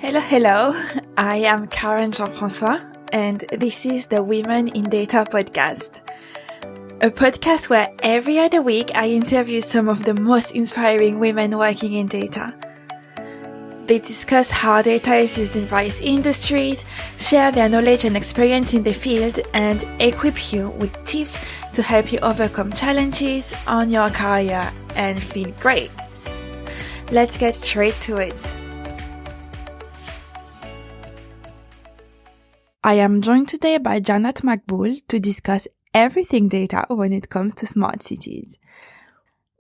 Hello. I am Karen Jean-François, and this is the Women in Data podcast. A podcast where every other week I interview some of the most inspiring women working in data. They discuss how data is used in various industries, share their knowledge and experience in the field, and equip you with tips to help you overcome challenges on your career and feel great. Let's get straight to it. I am joined today by Jannat Maqbool to discuss everything data when it comes to smart cities.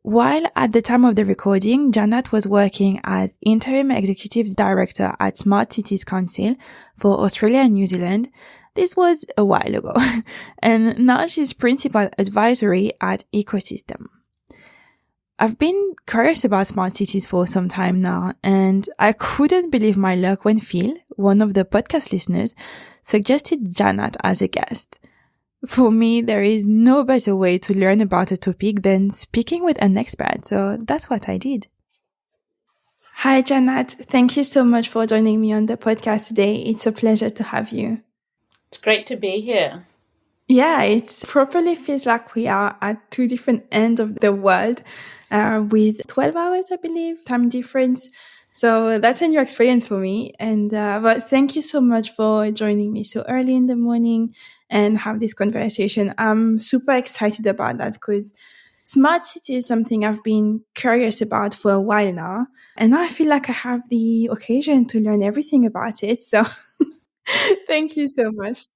While at the time of the recording, Jannat was working as Interim Executive Director at Smart Cities Council for Australia and New Zealand. This was a while ago. And now she's Principal Advisory at Ecosystem. I've been curious about smart cities for some time now, and I couldn't believe my luck when Phil, one of the podcast listeners, suggested Jannat as a guest. For me, there is no better way to learn about a topic than speaking with an expert, so that's what I did. Hi, Jannat. Thank you so much for joining me on the podcast today. It's a pleasure to have you. It's great to be here. Yeah, it properly feels like we are at two different ends of the world with 12 hours, I believe, time difference. So that's a new experience for me. And but thank you so much for joining me so early in the morning and have this conversation. I'm super excited about that because smart city is something I've been curious about for a while now. And I feel like I have the occasion to learn everything about it. So thank you so much.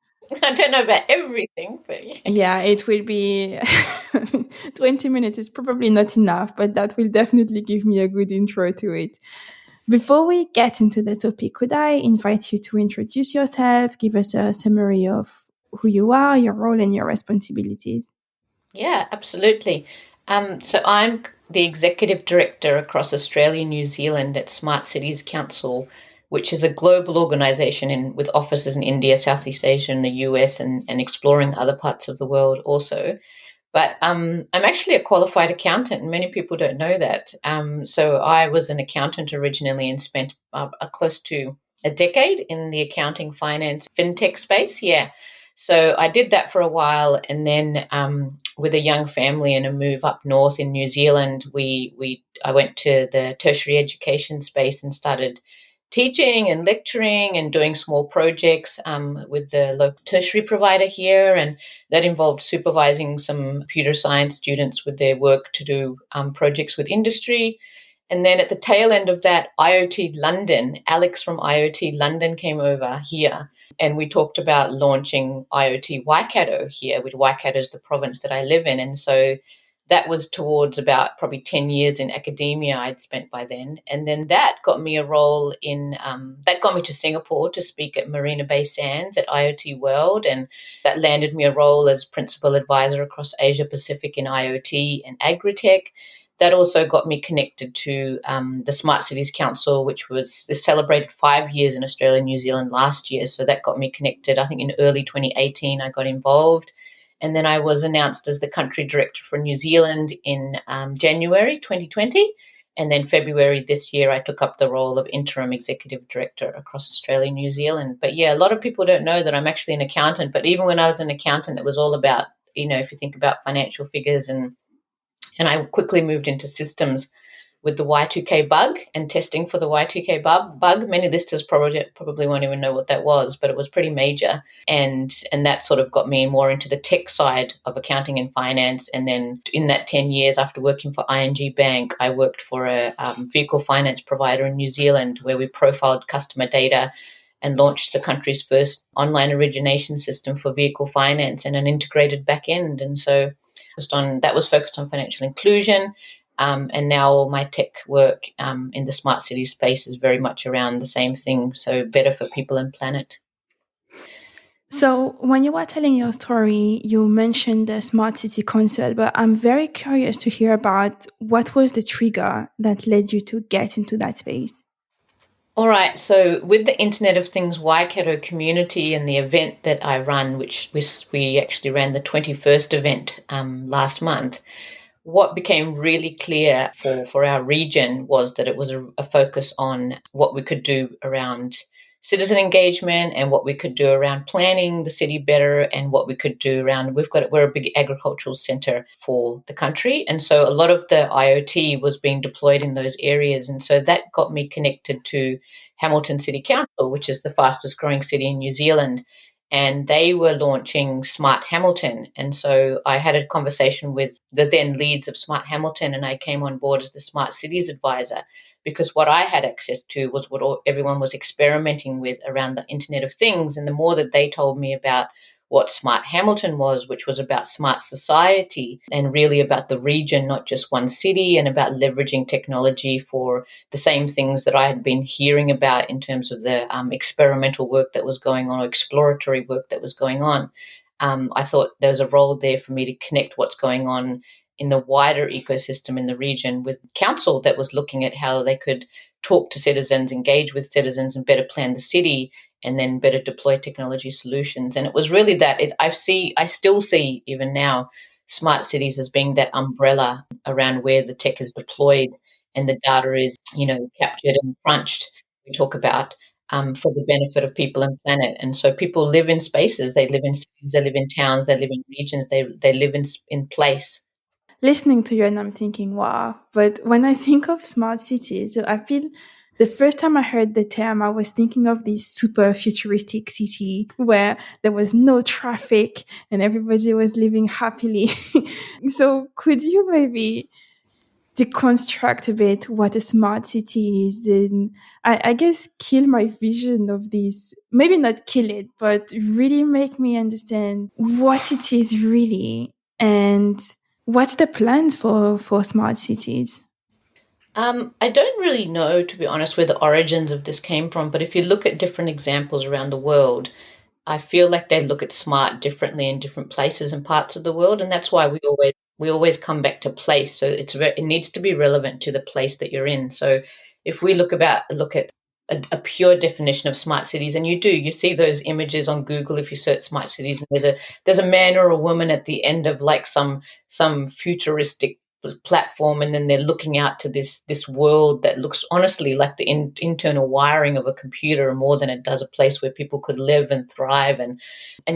I don't know about everything, but yeah, it will be 20 minutes is probably not enough, but that will definitely give me a good intro to it. Before we get into the topic, could I invite you to introduce yourself, give us a summary of who you are, your role and your responsibilities? Yeah, absolutely. So I'm the Executive Director across Australia and New Zealand at Smart Cities Council, which is a global organisation with offices in India, Southeast Asia and the US and exploring other parts of the world also. But I'm actually a qualified accountant, and many people don't know that. So I was an accountant originally and spent close to a decade in the accounting, finance, fintech space. Yeah. So I did that for a while, and then with a young family and a move up north in New Zealand, I went to the tertiary education space and started teaching and lecturing and doing small projects with the local tertiary provider here, and that involved supervising some computer science students with their work to do projects with industry. And then at the tail end of that, IoT London, Alex from IoT London came over here, and we talked about launching IoT Waikato here, with Waikato is the province that I live in. And so that was towards about probably 10 years in academia I'd spent by then. And then that got me a role that got me to Singapore to speak at Marina Bay Sands at IoT World. And that landed me a role as principal advisor across Asia Pacific in IoT and agritech. That also got me connected to the Smart Cities Council, which celebrated 5 years in Australia and New Zealand last year. So that got me connected. I think in early 2018, I got involved. And then I was announced as the country director for New Zealand in January 2020. And then February this year, I took up the role of interim executive director across Australia and New Zealand. But yeah, a lot of people don't know that I'm actually an accountant. But even when I was an accountant, it was all about, if you think about financial figures, and I quickly moved into systems with the Y2K bug and testing for the Y2K bug. Many listeners probably won't even know what that was, but it was pretty major. And that sort of got me more into the tech side of accounting and finance. And then in that 10 years after working for ING Bank, I worked for a vehicle finance provider in New Zealand, where we profiled customer data and launched the country's first online origination system for vehicle finance and an integrated back end. And so that was focused on financial inclusion. And now all my tech work in the smart city space is very much around the same thing, so better for people and planet. So when you were telling your story, you mentioned the Smart City Council, but I'm very curious to hear about what was the trigger that led you to get into that space. All right. So with the Internet of Things Waikato community and the event that I run, which we actually ran the 21st event last month, what became really clear for our region was that it was a focus on what we could do around citizen engagement and what we could do around planning the city better and what we could do around we're a big agricultural center for the country, and so a lot of the IoT was being deployed in those areas, and so that got me connected to Hamilton City Council, which is the fastest growing city in New Zealand, and they were launching Smart Hamilton. And so I had a conversation with the then leads of Smart Hamilton, and I came on board as the Smart Cities advisor because what I had access to was what everyone was experimenting with around the Internet of Things. And the more that they told me about what Smart Hamilton was, which was about smart society and really about the region, not just one city, and about leveraging technology for the same things that I had been hearing about in terms of the experimental work that was going on or exploratory work that was going on. I thought there was a role there for me to connect what's going on in the wider ecosystem in the region with council that was looking at how they could talk to citizens, engage with citizens, and better plan the city, and then better deploy technology solutions. And it was really that I still see even now smart cities as being that umbrella around where the tech is deployed and the data is, captured and crunched. We talk about for the benefit of people and planet. And so people live in spaces. They live in cities. They live in towns. They live in regions. They live in place. Listening to you and I'm thinking, wow. But when I think of smart cities, I feel the first time I heard the term, I was thinking of this super futuristic city where there was no traffic and everybody was living happily. So could you maybe deconstruct a bit what a smart city is and I guess kill my vision of this, maybe not kill it, but really make me understand what it is really and what's the plans for smart cities? I don't really know, to be honest, where the origins of this came from, but if you look at different examples around the world, I feel like they look at smart differently in different places and parts of the world, and that's why we always come back to place. So it needs to be relevant to the place that you're in. So if we look at a pure definition of smart cities, and you see those images on Google if you search smart cities, and there's a man or a woman at the end of like some futuristic platform, and then they're looking out to this world that looks honestly like the internal wiring of a computer more than it does a place where people could live and thrive, and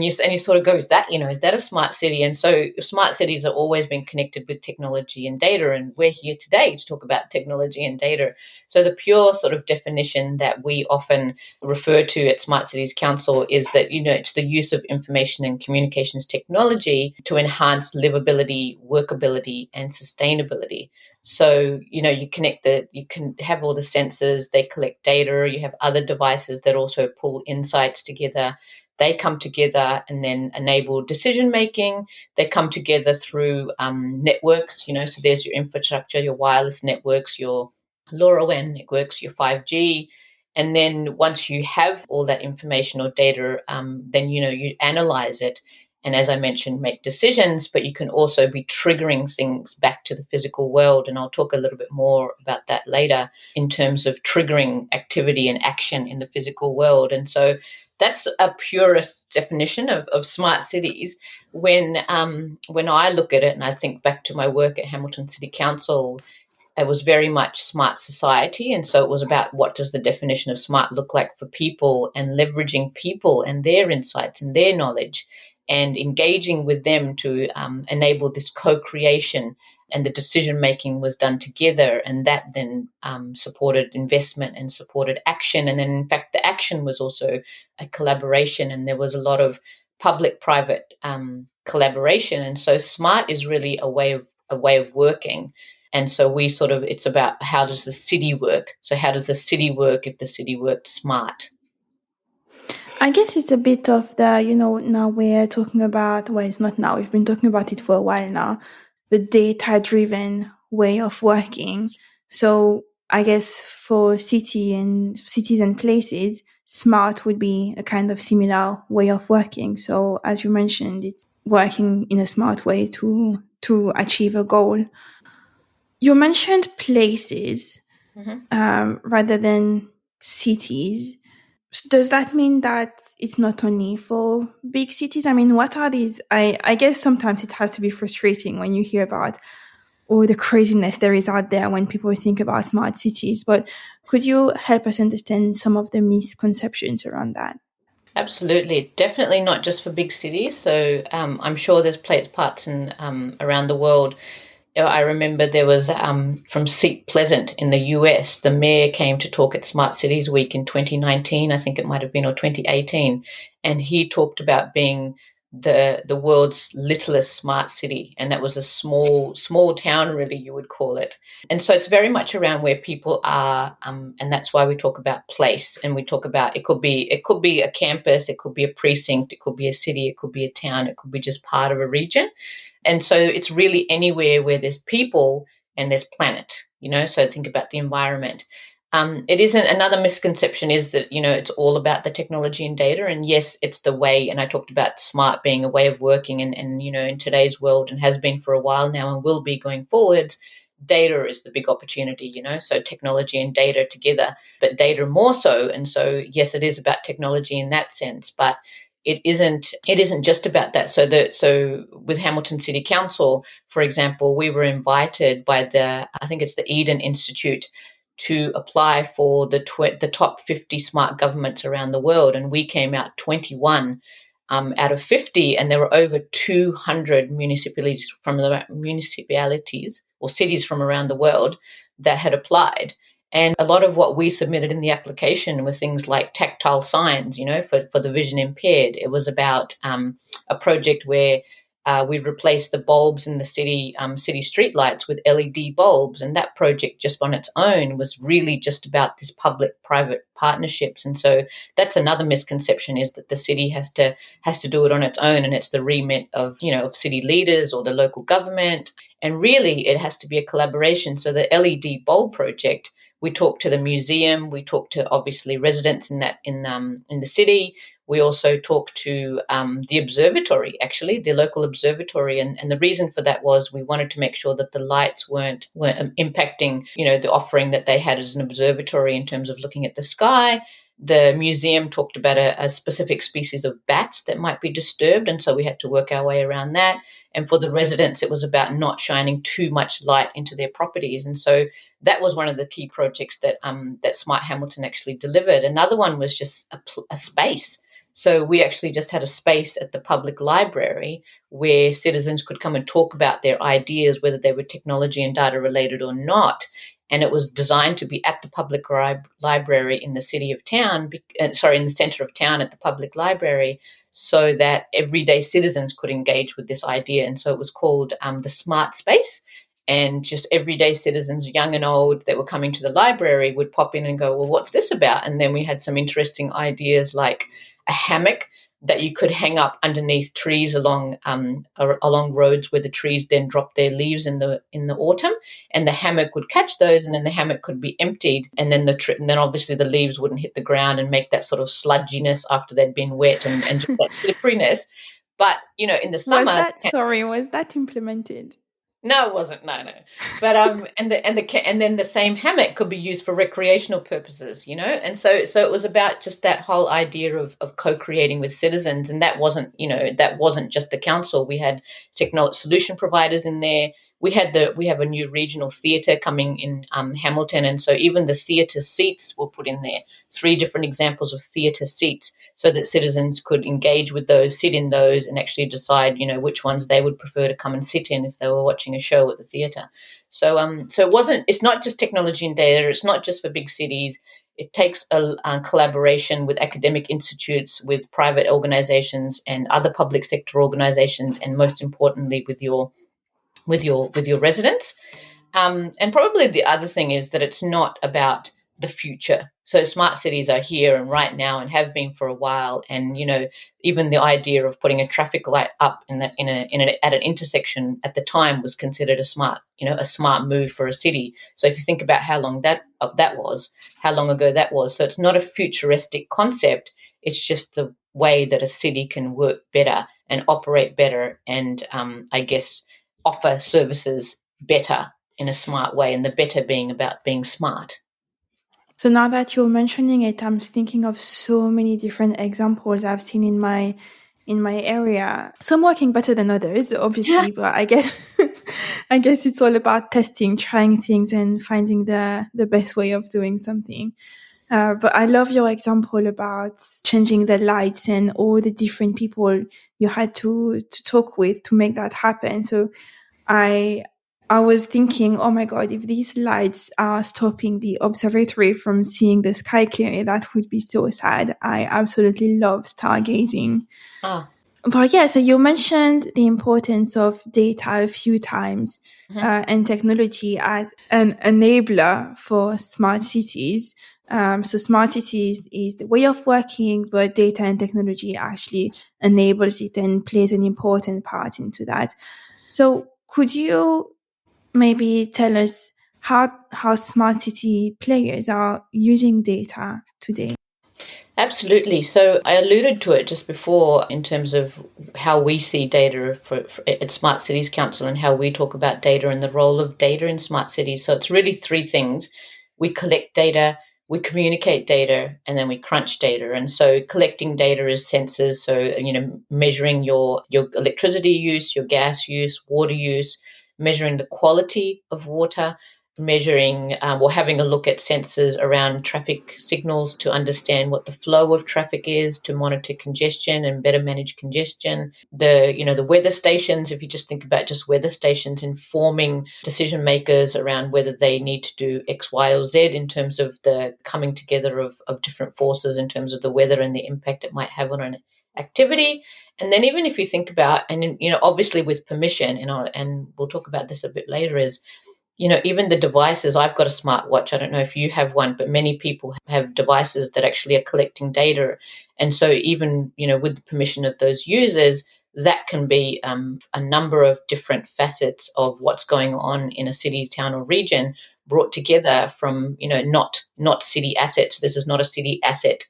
you sort of go, is that a smart city? And so smart cities have always been connected with technology and data, and we're here today to talk about technology and data. So the pure sort of definition that we often refer to at Smart Cities Council is that, it's the use of information and communications technology to enhance livability, workability, and sustainability. So, you can have all the sensors, they collect data, you have other devices that also pull insights together. They come together and then enable decision making. They come together through networks, so there's your infrastructure, your wireless networks, your LoRaWAN networks, your 5G. And then once you have all that information or data, then, you analyze it. And as I mentioned, make decisions, but you can also be triggering things back to the physical world. And I'll talk a little bit more about that later in terms of triggering activity and action in the physical world. And so that's a purist definition of smart cities. When I look at it and I think back to my work at Hamilton City Council, it was very much smart society. And so it was about what does the definition of smart look like for people, and leveraging people and their insights and their knowledge and engaging with them to enable this co-creation, and the decision making was done together, and that then supported investment and supported action. And then in fact the action was also a collaboration, and there was a lot of public-private collaboration. And so smart is really a way of working. And so it's about how does the city work? So how does the city work if the city worked smart? I guess it's a bit of the, now we're talking about, well, it's not now, we've been talking about it for a while now, the data driven way of working. So I guess for cities and places, smart would be a kind of similar way of working. So as you mentioned, it's working in a smart way to achieve a goal. You mentioned places Mm-hmm. rather than cities. Does that mean that it's not only for big cities? I mean, what are these? I guess sometimes it has to be frustrating when you hear about all the craziness there is out there when people think about smart cities. But could you help us understand some of the misconceptions around that? Absolutely, definitely not just for big cities. So I'm sure there's parts in around the world. I remember there was from Seat Pleasant in the US, the mayor came to talk at Smart Cities Week in 2019, I think it might have been, or 2018, and he talked about being the world's littlest smart city, and that was a small town, really, you would call it. And so it's very much around where people are, and that's why we talk about place, and we talk about it could be a campus, it could be a precinct, it could be a city, it could be a town, it could be just part of a region. And so it's really anywhere where there's people and there's planet, so think about the environment. It isn't another misconception is that, it's all about the technology and data. And yes, it's the way, and I talked about smart being a way of working and in today's world and has been for a while now and will be going forwards. Data is the big opportunity, so technology and data together, but data more so. And so, yes, it is about technology in that sense, but it isn't just about that. So with Hamilton City Council, for example, we were invited by I think it's the Eden Institute to apply for the top 50 smart governments around the world, and we came out 21 out of 50, and there were over 200 municipalities or cities from around the world that had applied. And a lot of what we submitted in the application were things like tactile signs, for the vision impaired. It was about a project where we replaced the bulbs in the city street lights with LED bulbs. And that project just on its own was really just about this public-private partnerships. And so that's another misconception, is that the city has to do it on its own, and it's the remit of, of city leaders or the local government. And really it has to be a collaboration. So the LED bulb project, we talked to the museum, we talked to obviously residents in the city. We also talked to the observatory, actually, the local observatory. And the reason for that was we wanted to make sure that the lights weren't impacting, the offering that they had as an observatory in terms of looking at the sky. The museum talked about a specific species of bats that might be disturbed, and so we had to work our way around that. And for the residents, it was about not shining too much light into their properties. And so that was one of the key projects that Smart Hamilton actually delivered. Another one was just a space. So we actually just had a space at the public library where citizens could come and talk about their ideas, whether they were technology and data related or not. And it was designed to be at the public library in the in the center of town at the public library, so that everyday citizens could engage with this idea. And so it was called the Smart Space. And just everyday citizens, young and old, that were coming to the library would pop in and go, well, what's this about? And then we had some interesting ideas like a hammock that you could hang up underneath trees along roads where the trees then drop their leaves in the autumn, and the hammock would catch those, and then the hammock could be emptied, and then and then obviously the leaves wouldn't hit the ground and make that sort of sludginess after they'd been wet and just that slipperiness. But in the summer, was that implemented? No, it wasn't. No. But and then the same hammock could be used for recreational purposes, And so it was about just that whole idea of co-creating with citizens, and that wasn't just the council. We had technology solution providers in there. We have a new regional theatre coming in Hamilton, and so even the theatre seats were put in there. 3 different examples of theatre seats, so that citizens could engage with those, sit in those, and actually decide, which ones they would prefer to come and sit in if they were watching a show at the theatre. So it's not just technology and data. It's not just for big cities. It takes a collaboration with academic institutes, with private organizations and other public sector organizations, and most importantly with your residents. And probably the other thing is that it's not about the future. So smart cities are here and right now and have been for a while. And, even the idea of putting a traffic light up at an intersection at the time was considered a smart move for a city. So if you think about how long how long ago that was. So it's not a futuristic concept. It's just the way that a city can work better and operate better and, I guess, offer services better in a smart way, and the better being about being smart. So now that you're mentioning it, I'm thinking of so many different examples I've seen in my area. Some working better than others, obviously, but I guess I guess it's all about testing, trying things and finding the best way of doing something. But I love your example about changing the lights and all the different people you had to talk with to make that happen. So I was thinking, oh my God, if these lights are stopping the observatory from seeing the sky clearly, that would be so sad. I absolutely love stargazing. Ah. But yeah, so you mentioned the importance of data a few times, and technology as an enabler for smart cities. So smart cities is the way of working, but data and technology actually enables it and plays an important part into that. So could you maybe tell us how smart city players are using data today? Absolutely. So I alluded to it just before in terms of how we see data at Smart Cities Council and how we talk about data and the role of data in smart cities. So it's really three things. We collect data, we communicate data, and then we crunch data. And so collecting data is sensors. So, measuring your electricity use, your gas use, water use, measuring the quality of water, measuring or having a look at sensors around traffic signals to understand what the flow of traffic is, to monitor congestion and better manage congestion. The weather stations, if you just think about just weather stations informing decision makers around whether they need to do X, Y, or Z in terms of the coming together of different forces in terms of the weather and the impact it might have on an activity. And then even if you think about, and obviously with permission, and we'll talk about this a bit later, is even the devices. I've got a smartwatch. I don't know if you have one, but many people have devices that actually are collecting data. And so even, with the permission of those users, that can be a number of different facets of what's going on in a city, town, or region brought together from, not city assets. This is not a city asset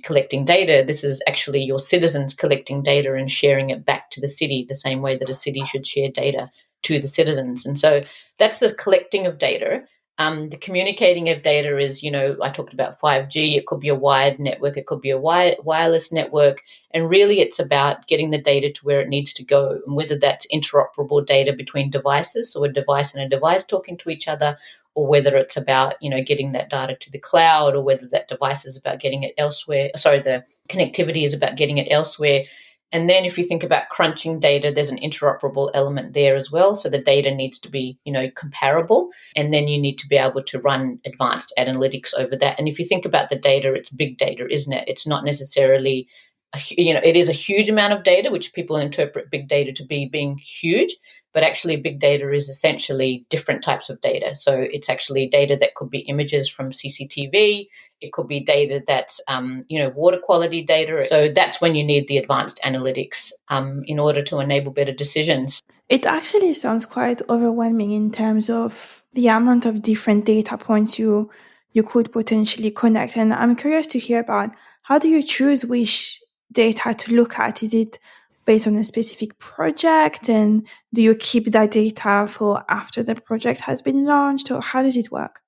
collecting data. This is actually your citizens collecting data and sharing it back to the city the same way that a city should share data to the citizens. And so that's the collecting of data. The communicating of data is, I talked about 5G. It could be a wired network. It could be a wireless network. And really, it's about getting the data to where it needs to go, and whether that's interoperable data between devices, so a device and a device talking to each other, or whether it's about, getting that data to the cloud, or whether that device is about getting it elsewhere. Sorry, the connectivity is about getting it elsewhere. And then if you think about crunching data, there's an interoperable element there as well. So the data needs to be, comparable. And then you need to be able to run advanced analytics over that. And if you think about the data, it's big data, isn't it? It's not necessarily, it is a huge amount of data, which people interpret big data to be being huge. But actually, big data is essentially different types of data. So it's actually data that could be images from CCTV. It could be data that's, water quality data. So that's when you need the advanced analytics in order to enable better decisions. It actually sounds quite overwhelming in terms of the amount of different data points you could potentially connect. And I'm curious to hear about, how do you choose which data to look at? Is it based on a specific project, and do you keep that data for after the project has been launched, or how does it work?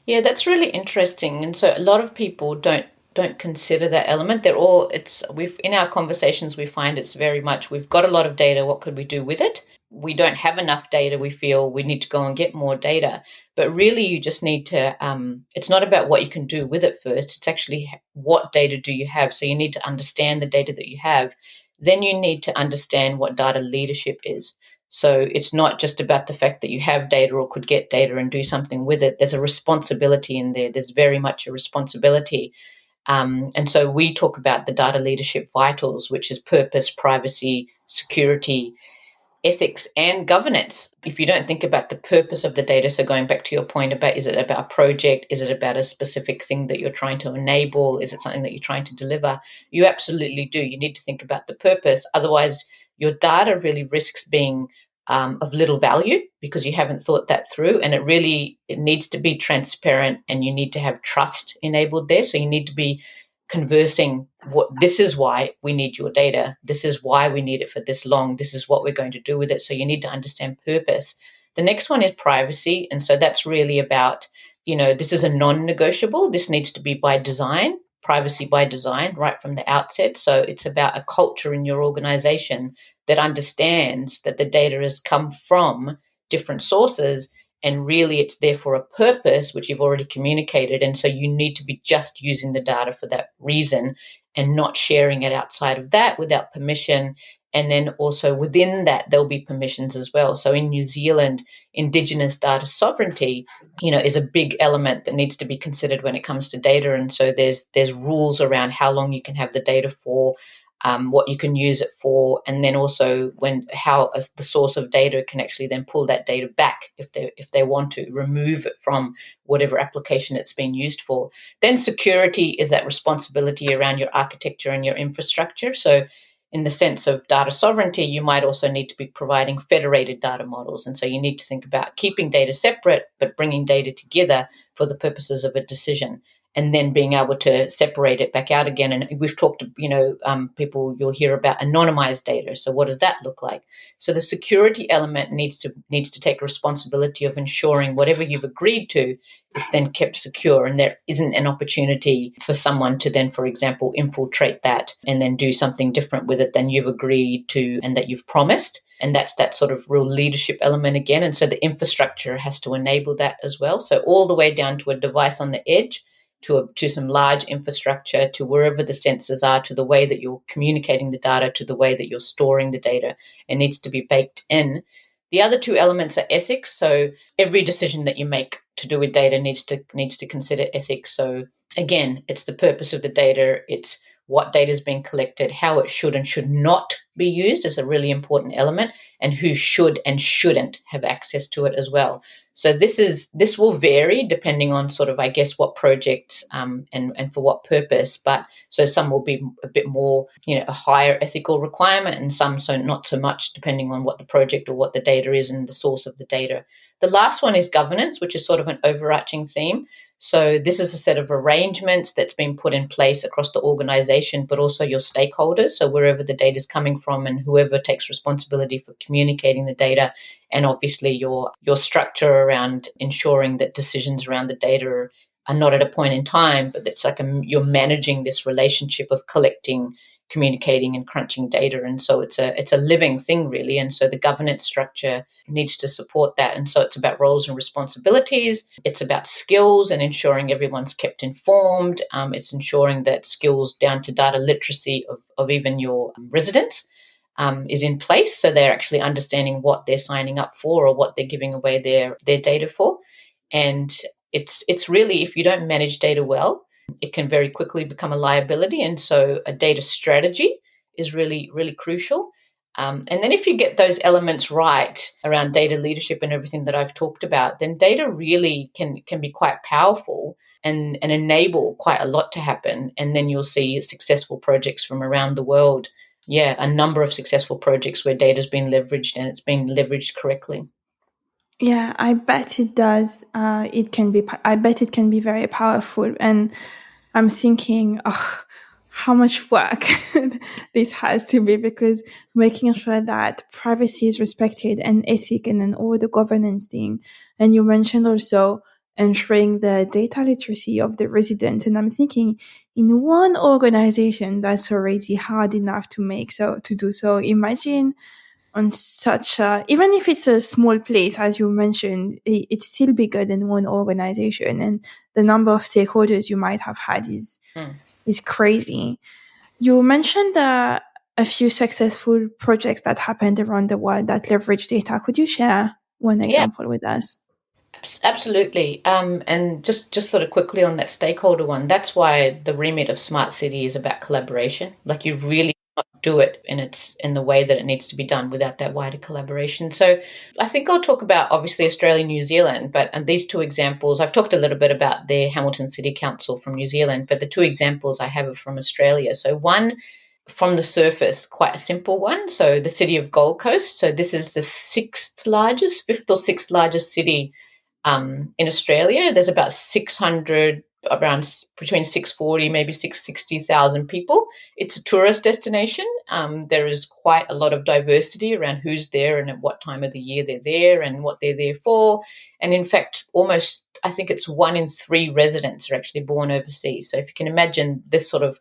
Yeah, that's really interesting. And so a lot of people don't consider that element. We've in our conversations we find it's very much, we've got a lot of data, what could we do with it? We don't have enough data, we feel we need to go and get more data. But really you just need to it's not about what you can do with it first, it's actually what data do you have. So you need to understand the data that you have. Then you need to understand what data leadership is. So it's not just about the fact that you have data or could get data and do something with it. There's a responsibility in there. There's very much a responsibility. And so we talk about the data leadership vitals, which is purpose, privacy, security, ethics, and governance. If you don't think about the purpose of the data, so going back to your point about, is it about a project? Is it about a specific thing that you're trying to enable? Is it something that you're trying to deliver? You absolutely do. You need to think about the purpose. Otherwise, your data really risks being of little value because you haven't thought that through. And it needs to be transparent, and you need to have trust enabled there. So you need to be conversing, this is why we need your data, this is why we need it for this long, this is what we're going to do with it. So you need to understand purpose. The next one is privacy, and so that's really about, this is a non-negotiable. This needs to be by design, privacy by design, right from the outset. So it's about a culture in your organization that understands that the data has come from different sources, and really it's there for a purpose which you've already communicated, and so you need to be just using the data for that reason and not sharing it outside of that without permission. And then also within that, there'll be permissions as well. So in New Zealand, Indigenous data sovereignty, is a big element that needs to be considered when it comes to data. And so there's rules around how long you can have the data for, what you can use it for, and then also how the source of data can actually then pull that data back if they want to remove it from whatever application it's been used for. Then security is that responsibility around your architecture and your infrastructure. So in the sense of data sovereignty, you might also need to be providing federated data models. And so you need to think about keeping data separate, but bringing data together for the purposes of a decision, and then being able to separate it back out again. And we've talked, people, you'll hear about anonymized data. So what does that look like? So the security element needs to take responsibility of ensuring whatever you've agreed to is then kept secure, and there isn't an opportunity for someone to then, for example, infiltrate that and then do something different with it than you've agreed to and that you've promised. And that's that sort of real leadership element again. And so the infrastructure has to enable that as well. So all the way down to a device on the edge, to some large infrastructure, to wherever the sensors are, to the way that you're communicating the data, to the way that you're storing the data. It needs to be baked in. The other two elements are ethics. So every decision that you make to do with data needs to consider ethics. So again, it's the purpose of the data, it's what data is being collected, how it should and should not be used is a really important element, and who should and shouldn't have access to it as well. So this will vary depending on sort of, I guess, what projects and for what purpose. But so some will be a bit more, a higher ethical requirement, and some so not so much, depending on what the project or what the data is and the source of the data. The last one is governance, which is sort of an overarching theme. So this is a set of arrangements that's been put in place across the organization, but also your stakeholders. So wherever the data is coming from and whoever takes responsibility for communicating the data, and obviously your structure around ensuring that decisions around the data are not at a point in time, but it's like you're managing this relationship of collecting, communicating and crunching data. And so it's a living thing really. And so the governance structure needs to support that. And so it's about roles and responsibilities. It's about skills and ensuring everyone's kept informed. It's ensuring that skills down to data literacy of even your residents is in place. So they're actually understanding what they're signing up for or what they're giving away their data for. And it's really, if you don't manage data well, it can very quickly become a liability. And so a data strategy is really, really crucial. And then if you get those elements right around data leadership and everything that I've talked about, then data really can be quite powerful and enable quite a lot to happen. And then you'll see successful projects from around the world. Yeah, a number of successful projects where data's been leveraged and it's been leveraged correctly. Yeah, I bet it does. I bet it can be very powerful. And I'm thinking, how much work this has to be, because making sure that privacy is respected and ethic and then all the governance thing. And you mentioned also ensuring the data literacy of the resident. And I'm thinking, in one organization, that's already hard enough to do so. Imagine on such even if it's a small place, as you mentioned, it's still bigger than one organization, and the number of stakeholders you might have had is crazy. You mentioned a few successful projects that happened around the world that leverage data. Could you share one example with us? Absolutely. And just sort of quickly on that stakeholder one, that's why the remit of Smart City is about collaboration. Like you really not do it in the way that it needs to be done without that wider collaboration. So I think I'll talk about obviously Australia, New Zealand, and these two examples, I've talked a little bit about the Hamilton City Council from New Zealand, but the two examples I have are from Australia. So one, from the surface, quite a simple one. So the city of Gold Coast. So this is the fifth or sixth largest city in Australia. There's about 600, around between 640, maybe 660,000 people. It's a tourist destination. There is quite a lot of diversity around who's there and at what time of the year they're there and what they're there for. And in fact, almost, I think it's 1 in 3 residents are actually born overseas. So if you can imagine this sort of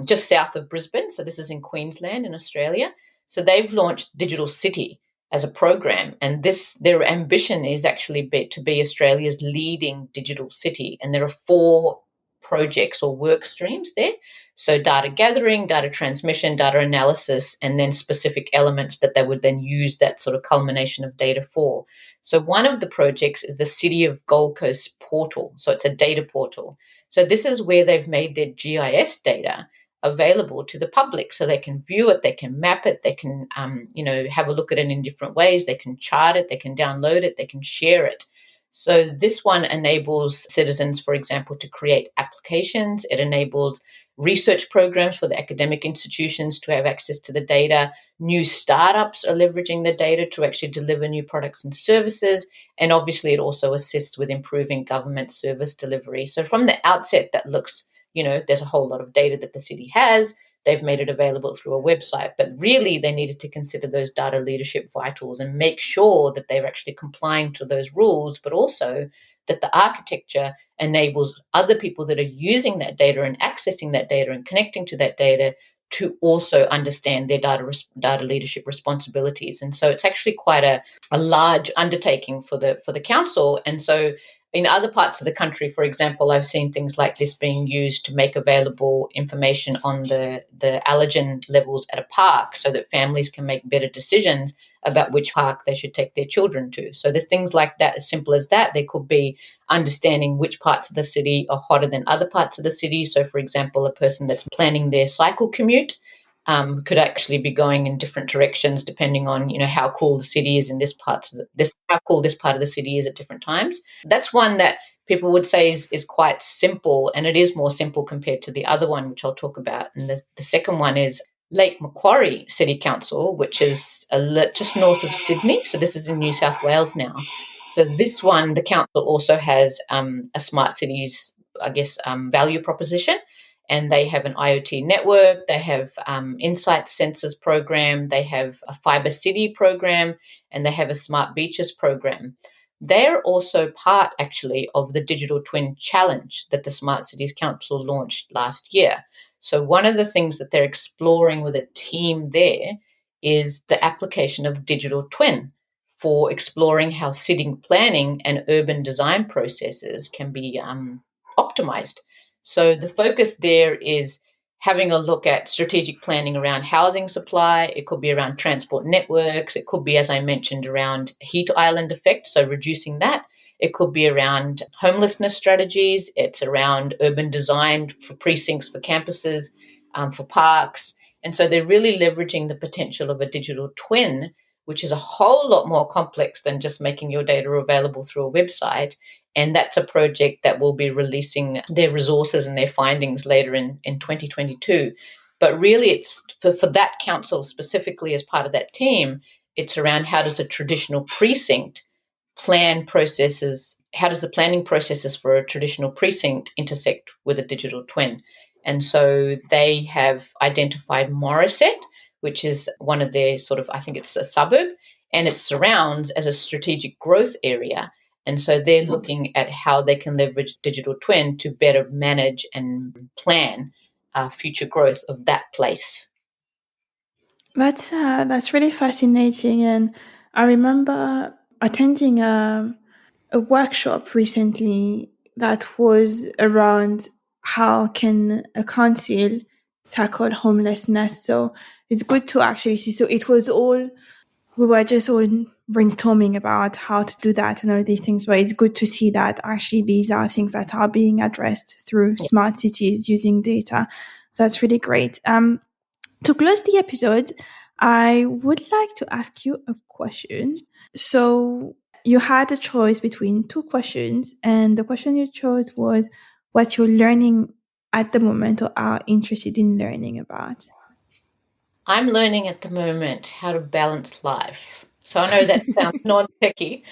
just south of Brisbane. So this is in Queensland in Australia. So they've launched Digital City. as a program. And their ambition is actually to be Australia's leading digital city. And there are 4 projects or work streams there. So data gathering, data transmission, data analysis, and then specific elements that they would then use that sort of culmination of data for. So one of the projects is the City of Gold Coast portal. So it's a data portal. So this is where they've made their GIS data available to the public, so they can view it, they can map it, they can have a look at it in different ways, they can chart it, they can download it, they can share it. So this one enables citizens, for example, to create applications. It enables research programs for the academic institutions to have access to the data. New startups are leveraging the data to actually deliver new products and services. And obviously it also assists with improving government service delivery. So from the outset, that looks, there's a whole lot of data that the city has. They've made it available through a website, but really they needed to consider those data leadership vitals and make sure that they're actually complying to those rules, but also that the architecture enables other people that are using that data and accessing that data and connecting to that data to also understand their data leadership responsibilities. And so it's actually quite a large undertaking for the council. And so in other parts of the country, for example, I've seen things like this being used to make available information on the allergen levels at a park so that families can make better decisions about which park they should take their children to. So there's things like that, as simple as that. There could be understanding which parts of the city are hotter than other parts of the city. So, for example, a person that's planning their cycle commute could actually be going in different directions depending on, how cool the city is in how cool this part of the city is at different times. That's one that people would say is quite simple, and it is more simple compared to the other one, which I'll talk about. And the second one is Lake Macquarie City Council, which is just north of Sydney. So this is in New South Wales now. So this one, the council also has a smart cities, value proposition. And they have an IoT network, they have insight sensors program, they have a fiber city program, and they have a smart beaches program. They're also part, actually, of the Digital Twin Challenge that the Smart Cities Council launched last year. So one of the things that they're exploring with a team there is the application of digital twin for exploring how city planning and urban design processes can be optimized. So the focus there is having a look at strategic planning around housing supply. It could be around transport networks. It could be, as I mentioned, around heat island effect, so reducing that. It could be around homelessness strategies. It's around urban design for precincts, for campuses, for parks. And so they're really leveraging the potential of a digital twin, which is a whole lot more complex than just making your data available through a website. And that's a project that will be releasing their resources and their findings later in 2022. But really, it's for that council specifically as part of that team, it's around how does a traditional precinct plan processes, how does the planning processes for a traditional precinct intersect with a digital twin? And so they have identified Morisset, which is one of their I think it's a suburb, and it surrounds as a strategic growth area. And so they're looking at how they can leverage digital twin to better manage and plan future growth of that place. That's really fascinating, and I remember attending a workshop recently that was around how can a council tackle homelessness. So it's good to actually see. So we were just all brainstorming about how to do that and all these things, but it's good to see that actually these are things that are being addressed through smart cities using data. That's really great. To close the episode, I would like to ask you a question. So you had a choice between 2 questions, and the question you chose was what you're learning at the moment or are interested in learning about. I'm learning at the moment how to balance life. So I know that sounds non-techy,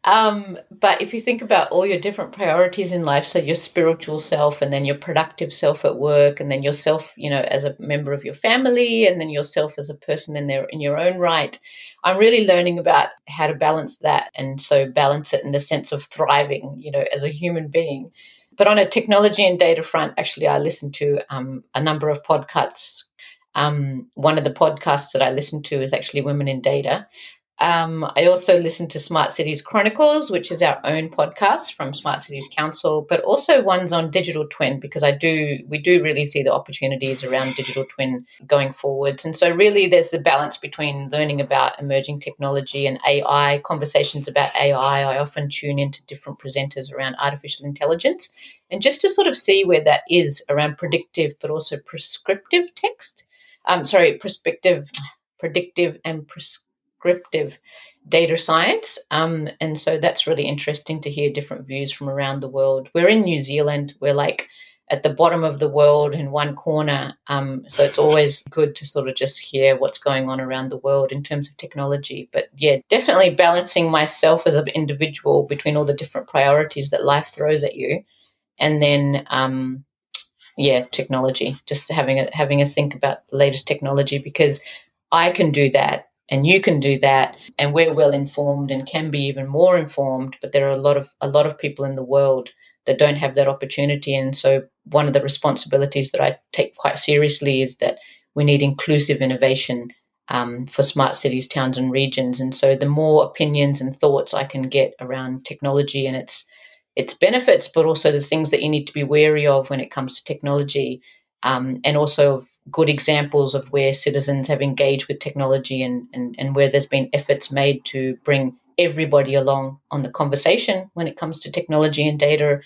but if you think about all your different priorities in life, so your spiritual self and then your productive self at work and then yourself, as a member of your family and then yourself as a person in your own right, I'm really learning about how to balance that. And so balance it in the sense of thriving, as a human being. But on a technology and data front, actually, I listen to a number of podcasts. One of the podcasts that I listen to is actually Women in Data. I also listen to Smart Cities Chronicles, which is our own podcast from Smart Cities Council, but also ones on digital twin, because we do really see the opportunities around digital twin going forwards. And so really there's the balance between learning about emerging technology and AI, conversations about AI. I often tune into different presenters around artificial intelligence, and just to sort of see where that is around predictive, but also prescriptive text. Predictive and prescriptive data science. And so that's really interesting to hear different views from around the world. We're in New Zealand. We're like at the bottom of the world in one corner. So it's always good to sort of just hear what's going on around the world in terms of technology. But yeah, definitely balancing myself as an individual between all the different priorities that life throws at you. And then technology, just having a think about the latest technology, because I can do that and you can do that, and we're well informed and can be even more informed, but there are a lot of people in the world that don't have that opportunity. And so one of the responsibilities that I take quite seriously is that we need inclusive innovation for smart cities, towns and regions. And so the more opinions and thoughts I can get around technology and its benefits, but also the things that you need to be wary of when it comes to technology, and also good examples of where citizens have engaged with technology and where there's been efforts made to bring everybody along on the conversation when it comes to technology and data.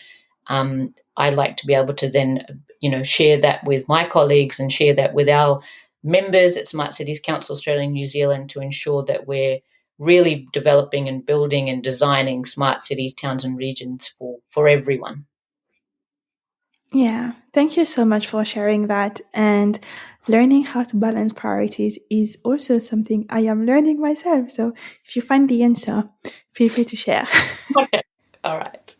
I like to be able to then, share that with my colleagues and share that with our members at Smart Cities Council Australia and New Zealand to ensure that we're really developing and building and designing smart cities, towns and regions for everyone. Yeah, thank you so much for sharing that. And learning how to balance priorities is also something I am learning myself. So if you find the answer, feel free to share. Okay. All right.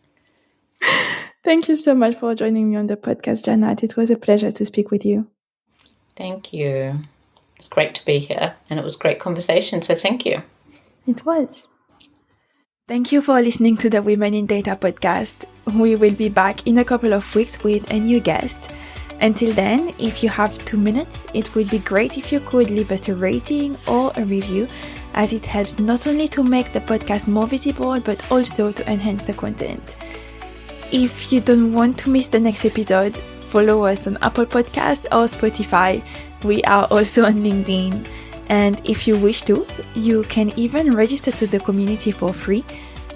Thank you so much for joining me on the podcast, Jannat. It was a pleasure to speak with you. Thank you. It's great to be here, and it was a great conversation. So thank you. It was. Thank you for listening to the Women in Data podcast. We will be back in a couple of weeks with a new guest. Until then, if you have 2 minutes, it would be great if you could leave us a rating or a review, as it helps not only to make the podcast more visible, but also to enhance the content. If you don't want to miss the next episode, follow us on Apple Podcasts or Spotify. We are also on LinkedIn. And if you wish to, you can even register to the community for free.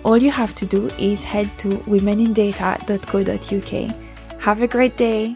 All you have to do is head to womenindata.co.uk. Have a great day.